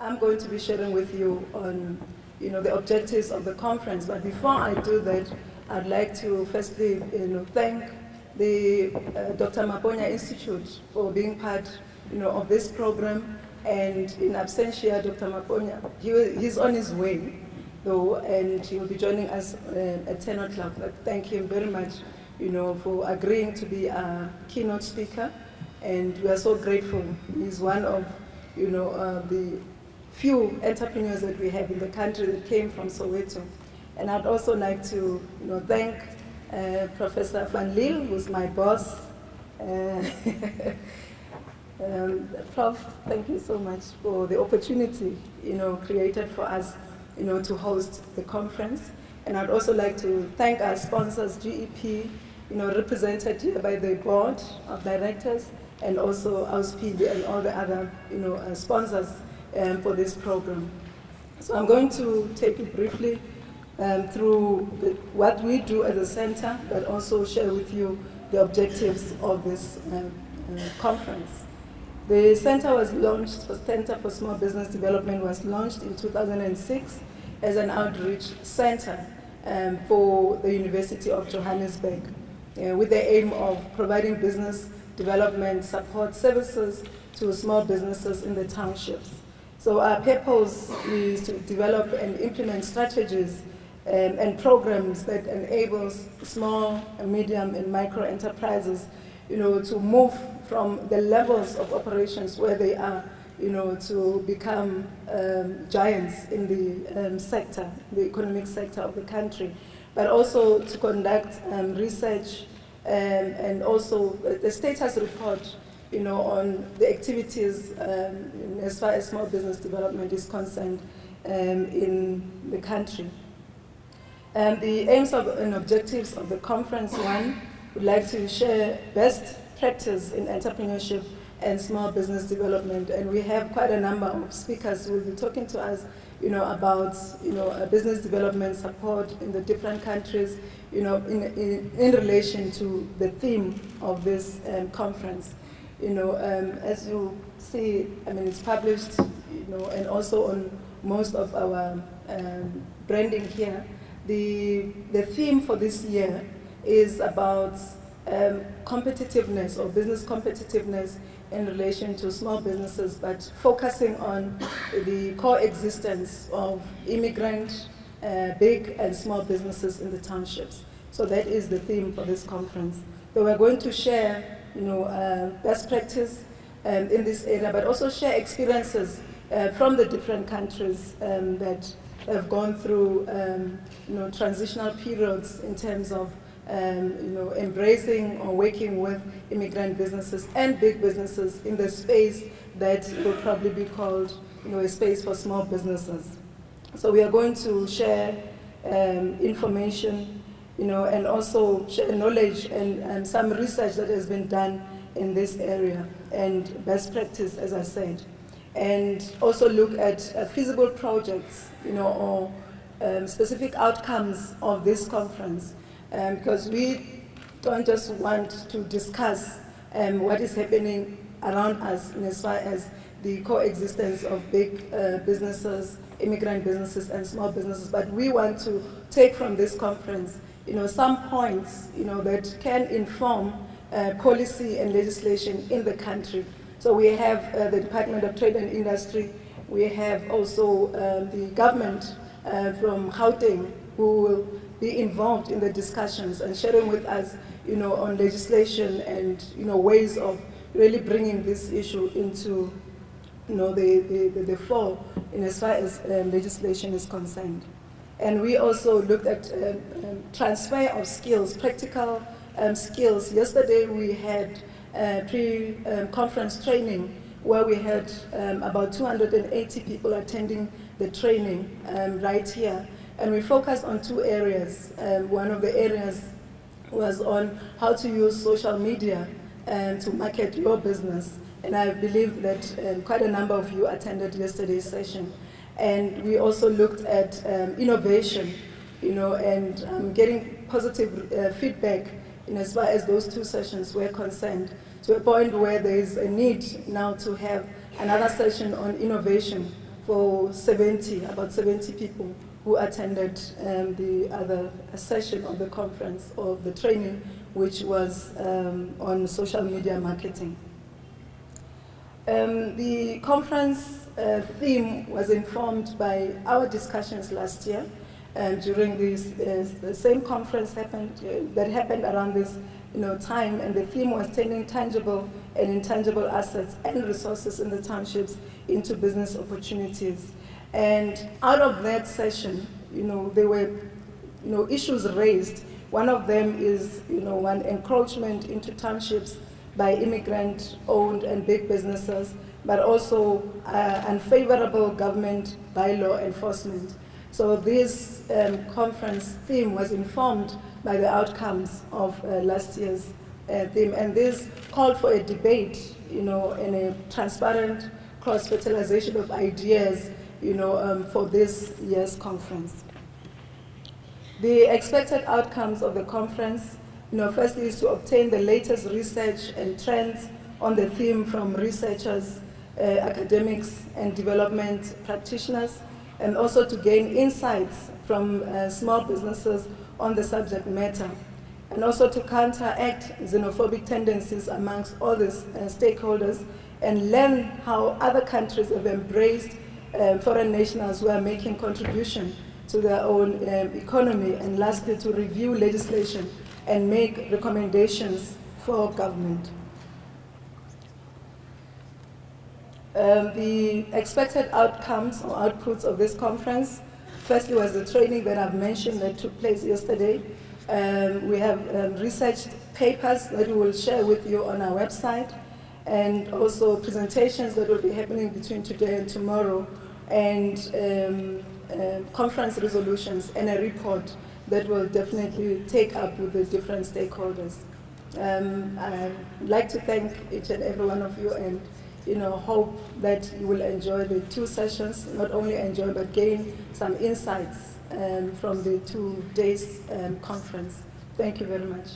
I'm going to be sharing with you on, the objectives of the conference. But before I do that, I'd like to firstly, thank the Dr. Maponya Institute for being part, of this program. And in absentia, Dr. Maponya, he's on his way, though, and he will be joining us at 10 o'clock. But thank him very much, for agreeing to be a keynote speaker. And we are so grateful. He's one of, the few entrepreneurs that we have in the country that came from Soweto. And I'd also like to, thank Professor Van Lille, who's my boss. Prof, thank you so much for the opportunity, created for us, to host the conference. And I'd also like to thank our sponsors, GEP, represented here by the board of directors, and also AUSPD and all the other, sponsors for this program. So I'm going to take you briefly through what we do at the center, but also share with you the objectives of this conference. The center was launched, the Center for Small Business Development was launched in 2006 as an outreach center for the University of Johannesburg, with the aim of providing business development support services to small businesses in the townships. So our purpose is to develop and implement strategies and programs that enables small, medium, and micro enterprises, to move from the levels of operations where they are, to become giants in the sector, the economic sector of the country, but also to conduct research and also the status report, on the activities as far as small business development is concerned in the country. The aims and objectives of the conference: one, we'd like to share best practice in entrepreneurship and small business development, and we have quite a number of speakers who will be talking to us, about business development support in the different countries, in relation to the theme of this conference. As you see, it's published, and also on most of our branding here. The theme for this year is about competitiveness or business competitiveness in relation to small businesses, but focusing on the coexistence of immigrant, big and small businesses in the townships. So that is the theme for this conference. So we're going to share, best practice in this area, but also share experiences from the different countries that have gone through, transitional periods in terms of embracing or working with immigrant businesses and big businesses in the space that will probably be called, a space for small businesses. So we are going to share information, and also share knowledge and some research that has been done in this area and best practice, as I said, and also look at feasible projects, or specific outcomes of this conference. Because we don't just want to discuss what is happening around us in as far as the coexistence of big businesses, immigrant businesses, and small businesses, but we want to take from this conference, some points, that can inform policy and legislation in the country. So we have the Department of Trade and Industry. We have also the government from Gauteng, who will be involved in the discussions and sharing with us, on legislation and, ways of really bringing this issue into, the fore in as far as legislation is concerned. And we also looked at transfer of skills, practical skills. Yesterday we had pre-conference training where we had about 280 people attending the training right here. And we focused on two areas. One of the areas was on how to use social media to market your business. And I believe that quite a number of you attended yesterday's session. And we also looked at innovation, and getting positive feedback in as far as those two sessions were concerned, to a point where there is a need now to have another session on innovation for about 70 people who attended the other session of the conference, of the training, which was on social media marketing. The conference theme was informed by our discussions last year during this the same conference that happened around this time, and the theme was turning tangible and intangible assets and resources in the townships into business opportunities. And out of that session, there were issues raised. One of them is one, encroachment into townships by immigrant-owned and big businesses, but also unfavorable government bylaw enforcement. So this conference theme was informed by the outcomes of last year's theme, and this called for a debate, and a transparent cross-fertilization of ideas, for this year's conference. The expected outcomes of the conference, firstly, is to obtain the latest research and trends on the theme from researchers, academics, and development practitioners, and also to gain insights from small businesses on the subject matter, and also to counteract xenophobic tendencies amongst all the stakeholders and learn how other countries have embraced foreign nationals who are making contribution to their own economy, and lastly, to review legislation and make recommendations for government. The expected outcomes or outputs of this conference, firstly, was the training that I've mentioned that took place yesterday. We have researched papers that we will share with you on our website, and also presentations that will be happening between today and tomorrow, and conference resolutions and a report that will definitely take up with the different stakeholders. I'd like to thank each and every one of you, and hope that you will enjoy the two sessions, not only enjoy but gain some insights from the 2 days conference. Thank you very much.